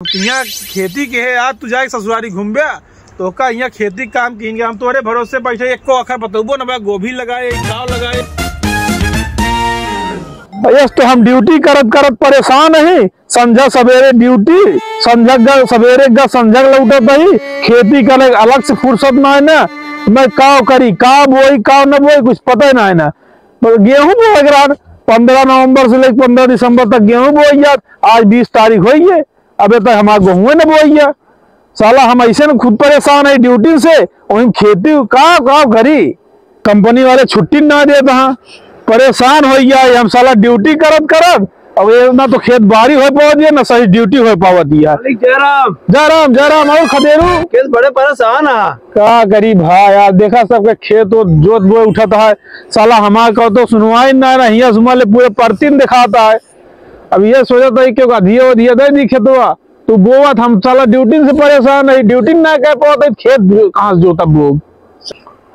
यहाँ खेती के है आज तू जाए ससुरारी घूमबे तो का यहाँ खेती काम किएंगे हम तोरे भरोसे बैठे एक को अखर बतबो न गोभी लगाए गाँव लगाए। यस तो हम ड्यूटी करत करत परेशान है। संझा सवेरे ड्यूटी संझा सवेरे संझा लौटत ही खेती करे अलग से फुर्सत ना है ना। मैं काव करी का बोई का न बोई कुछ पता ही ना है ना। गेहूं बोएगा 15 नवंबर से लेकर 15 दिसंबर तक गेहूं बोई जात। आज 20 तारीख हो गई है अबे तक हमारा गेहूं न बोई है। साला हम ऐसे न खुद परेशान है ड्यूटी से वही खेती का करी कंपनी वाले छुट्टी ना देते हैं परेशान हो गया हम साला ड्यूटी करत करत अब ना तो खेत बारी हो पावत है ना सही ड्यूटी हो पावत है। जयराम जयराम और खदेरू खेत बड़े परेशान है का करी भाई यार देखा सबके खेत जोत बोए उठाता है साला हमारे को तो सुनवाई ना हिया सुमाले पूरे परतीन दिखाता है। अब ये सोचा था क्यों अधिया वधिया दे दी खेतवा तू बोवत हम साला ड्यूटी से परेशान है ड्यूटी ना कह पाते खेत कहाँ से जोता बोग।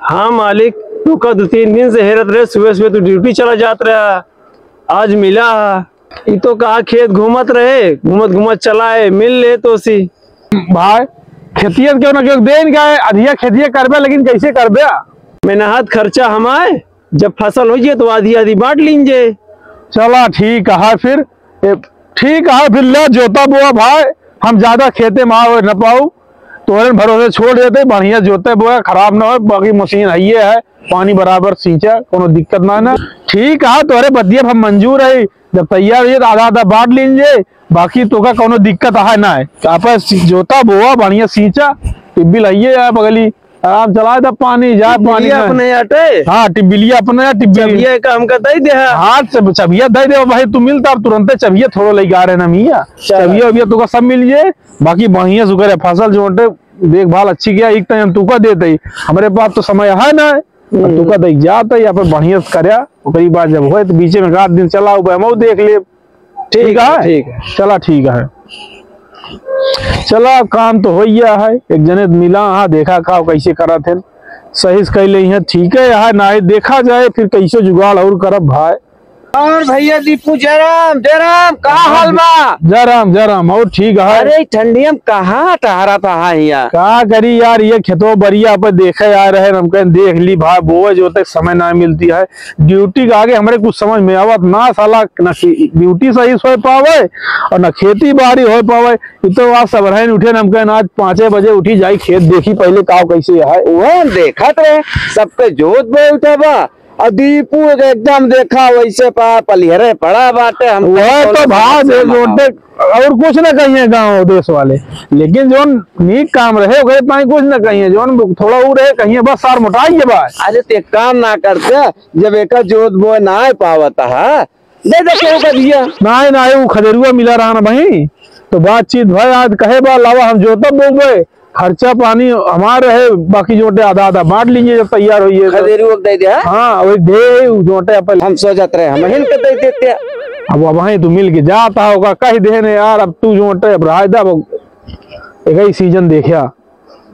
हाँ मालिक तू का 2-3 दिन से हेरत रहे सुबह सुबह तू ड्यूटी चला जात रहा आज मिला ये तो कहा खेत घूमत रहे घूमत चला है मिल ले तो सी भाई खेतियत क्यों ना क्यों देन क्या है अधिया खेतिया करबे लेकिन कैसे करबे मेहनत खर्चा हमारे जब फसल हो जाए तो आधी आधी बांट लीजिए। चला ठीक है फिर फिर ले जोता बोआ भाई हम ज्यादा खेते मार न पाऊ तोरे भरोसे छोड़ देते बढ़िया जोते बोया खराब ना हो बाकी मशीन है पानी बराबर सींचा कोनो दिक्कत ना ठीक है तोरे बदिया हम मंजूर है जब तैयार है आधा आधा बांट लीजिए बाकी तो का कोनो दिक्कत है ना है आप जोता बोआ बढ़िया सींचा टिब्बी लाइए यार बगली आराम चला दे पानी जा पानी अपने आटे हाँ टिब्बिलिया अपने टिब्बिलिया काम का दे दे हाँ चबिया दे दे भाई तू मिलता तुरंत चबिया थोड़ा लगा रहे ना मिया चबिया उबिया तुका सब मिल जाए बाकी बढ़िया शुक्र है फसल जो देखभाल अच्छी किया एक टाइम तुका देते ही हमारे पास तो समय है ना तुका दे जाता है पर बढ़िया करया कई बार जब हो तो बीच में 8 दिन चला मैं देख ले ठीक है चला ठीक है चला काम तो हो गया है एक जने मिला हाँ देखा का कैसे करा थे सही से कैले हैं ठीक है यहाँ ना देखा जाए फिर कैसे जुगाड़ और करब भाई। और भैया दीपू जयराम जयराम कहाँ हाल बा जयराम और ठीक है। अरे ठंडी में कहाँ टहरा था यहाँ का करी यार ये खेतों बढ़िया पर देखे आ रहे हम कहें देख ली भाई बोए जो तक समय ना मिलती है ड्यूटी के आगे हमारे कुछ समझ में आवत ना साला न ड्यूटी सही हो पावे और न खेती बाड़ी हो पावे तो आज सबरहन उठे हम कहें आज 5 बजे उठी जाई खेत देखी पहले का कैसे है वो देखत रहे सबके जोत बे उठे बा और दीपू एकदम देखा वैसे पलिहरे पड़ा बाटे हम वह तो भाग और कुछ न कहिए गाँव देश वाले लेकिन जो नीक काम रहे कुछ न कहिए जो थोड़ा वो रहे कहिए बस सार मोटाइए बात। अरे ते काम ना करते जब एक जोत बो ना पावता है दे दिया ना वो खदेरुआ मिला रहा ना भाई तो बातचीत भाई आज कहे बा लावा हम जोता बोल गए खर्चा पानी हमारे है बाकी जोटे आधा आधा बांट लीजिए जब तैयार होइए खदेरू दे दे हाँ वही दे जोटे अपन हम सोचत रहे हम हिल के दे देते अब वहीं तू मिल के जाता होगा कह देने यार अब तू जोटे अब रायदा एक ही सीजन देखा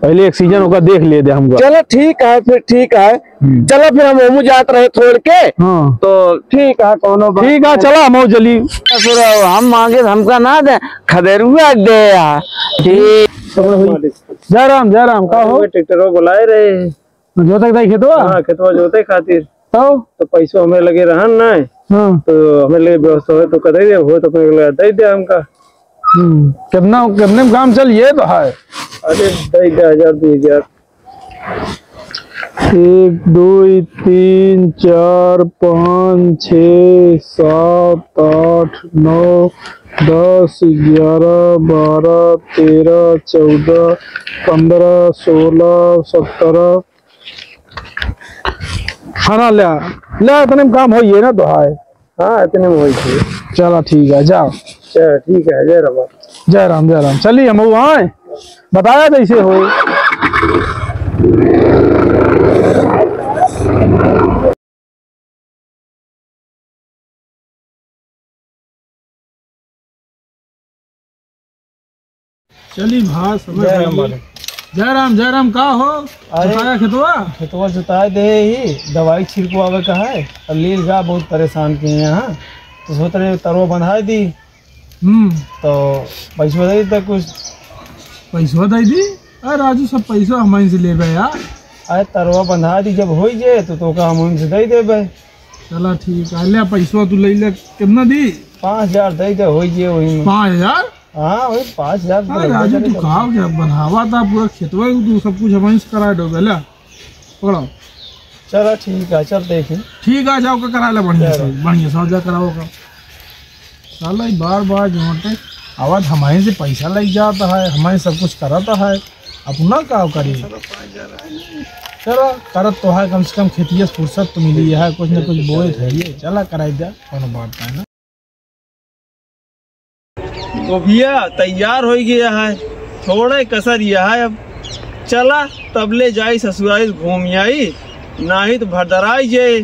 पहले एक सीजन होगा देख ले दे हमको। चलो ठीक है फिर ठीक है चलो फिर हम ओमू जात रहे छोड़ के हाँ तो ठीक है कोनो ठीक है चला हम जल्दी हम मांगे हमका ना दे खदेरुआ दे ठीक। जयराम का हो ट्रैक्टर बुलाए रहे जोते दाई खेतवा हाँ खेतवा जोते खातिर तो पैसा हमें लगे रहन ना तो हमें लगे व्यवस्था हो तो कर दे हो तो अपने दे दे हमका कितना कितने में काम चल ये तो है। अरे दे दे 1000 1 2 3 4 5 6 7 8 9 10 11 12 13 14 15 16 17 खाना ले इतने में काम हो ये ना तो है हाँ इतने में हो चला ठीक है जाओ चल ठीक है जय राम चलिए हम वहाँ बताया कैसे हो। चली भाई समझ जयराम का हो खेतवा जुताए दे ही दवाई छिड़कवावे का है और लील गा बहुत परेशान किए यहाँ तो सोच रहे तरवा बंधा दी तो पैसा दे तक कुछ पैसा दे दी। अरे राजू सब पैसा हमारे से ले गए यार। अरे तरवा बंधा दी जब हो जाए तो का हम उनसे दे देबे। चला ठीक है, ले पैसा तू ले ले। कितना दी? 5000 दे दे हो जाए वही 5000। हाँ वही 5000। राजू तू कहा क्या बनावा था पूरा खेतवा, तू सब कुछ हमारे से करा दो पहले पकड़ो। चलो ठीक है, चल देखें। ठीक है जाओ का करा ले बढ़िया से, बढ़िया से जा कराओ का। साला बार बार जोटे आवाज हमारे से पैसा लग जाता है, हमारे सब कुछ कराता है, अपना का करी। चलो करत तो है, कम से कम खेती फुर्सत तो मिली है, कुछ न कुछ बोए थे। चला कराई दिया कोनो बात है ना। तो भैया तैयार हो गया है, थोड़ा कसर यह है अब। चला तबले जाई ससुराल घूम आई, ना ही तो भरदराई जाए।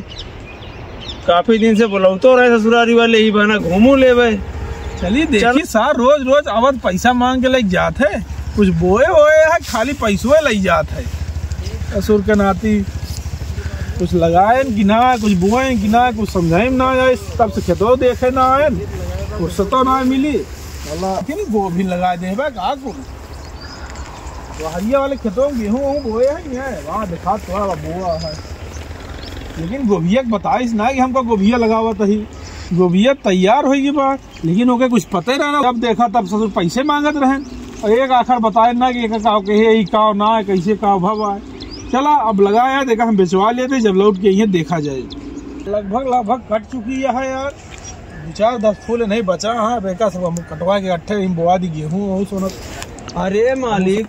काफी दिन से बुलाते रहे ससुरारी वाले, ही बना घूमू ले। चलिए देखिए सार रोज रोज आवत पैसा मांग के लग जाते, कुछ बोए होए है खाली पैसों लग जाते। ससुर के नाती कुछ लगाए कि ना, कुछ बोए कि ना, कुछ समझाए ना आए, तब से खेतों देखे ना आए, फुर्सतों ना मिली। गोभी लगा दे हरिया वाले खेतों में गेहूँ बोए है, वहाँ देखा थोड़ा बोआ है। लेकिन गोभिया बताइस ना कि हमको गोभिया लगावा ही, गोभिया तैयार होगी बात, लेकिन ओके कुछ पता ही रहना। जब देखा तब ससुर पैसे मांगत रहे, और एक आखिर बताए ना कि एक काव कहे काव ना है, कैसे काव भव आए। चला अब लगाया, देखा हम बेचवा लेते, जब लौट के ये देखा जाए। लगभग कट चुकी है यार, 4-10 फूल नहीं बचा है। बेका सब हम कटवा के अट्ठे बोआ दी गेहूँ सोना। अरे मालिक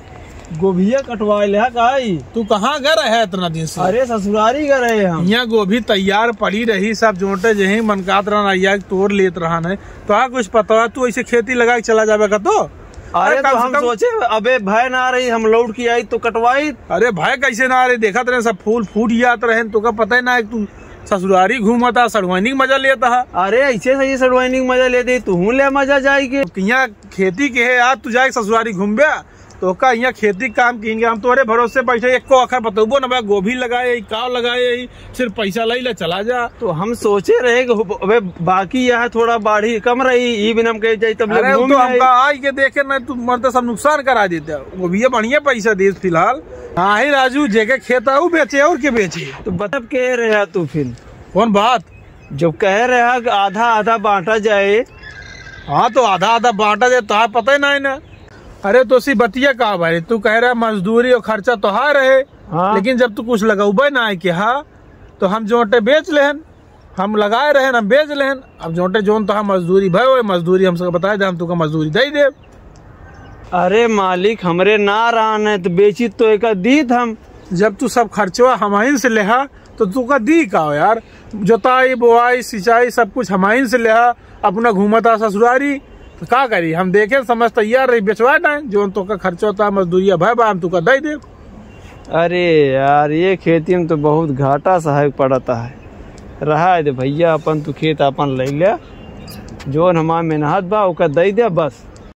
गोभिया कटवा ले काई, तू कहाँ गए रहे इतना दिन से? अरे ससुरारी गए रहे हम। यहाँ गोभी तैयार पड़ी रही, सब जोटे जही मनकात रहा तोड़ लेत रहा है। तो कुछ पता तू ऐसे खेती लगा के चला जावे का तो? अरे तो हम सोचे अबे भय ना आ रही, हम लौट के आई तो कटवाई। अरे भय कैसे ना आ रही, देखा रहे सब फूल फूट जात रहे, तो का पता ही ना तू ससुरारी घूमता, सड़वानी मजा लेता है। अरे ऐसे सही सड़वानी मजा लेते, तू ले मजा जाएगी। यहाँ खेती के है यार, तू जाए ससुरारी घूमबे तो का यहाँ खेती काम की हम तोरे भरोसे बैठे, एक को अखर बतबो ना गोभी लगाए काव लगाए, सिर्फ पैसा ले चला जा। तो हम सोचे रहे कि बाकी यह थोड़ा बाढ़ी कम रही, ई बिनम कह जाए तब तो हमका आई के देखे ना तू मरते सब नुकसान करा देते। गोभी बढ़िया पैसा दे फिलहाल। हाँ ही राजू जेके खेत आऊ बेचे और के बेचे। तो बतब कह रहा तू फिर कौन बात? जो कह रहा कि आधा आधा बांटा जाए। हाँ तो आधा आधा बांटा जाए, तो पता ही नहीं ना। अरे तो सी बतिया का भाई, तू कह रहा मजदूरी और खर्चा तो हा रहे। हाँ। लेकिन जब तू कुछ लगाबे ना है कि हाँ, तो हम जोटे बेच लेहन, हम लगाए रहे हम बेच लेहन। अब जोटे जोन तो हम मजदूरी भाई मजदूरी हमसे बताए हम तुका मजदूरी दे दे। अरे मालिक हमरे ना रहा तो बेची तो एक दीत हम। जब तू सब खर्चवा हमाइन से लेहा तो तू का दी का यार, जोताई बोआई सिंचाई सब कुछ हमाइन से लेहा, अपना घूमता ससुरारी तो का करी। हम देखे समझ तैयार रही बेचवा ना, जो तो का खर्चा होता मजदूरी भाई बा हम तुका दे दे। अरे यार ये खेती में तो बहुत घाटा सहायक पड़ता है। रहा है भैया अपन तू खेत अपन ले लिया, जो हमार मेहनत बा ओका दे दे बस।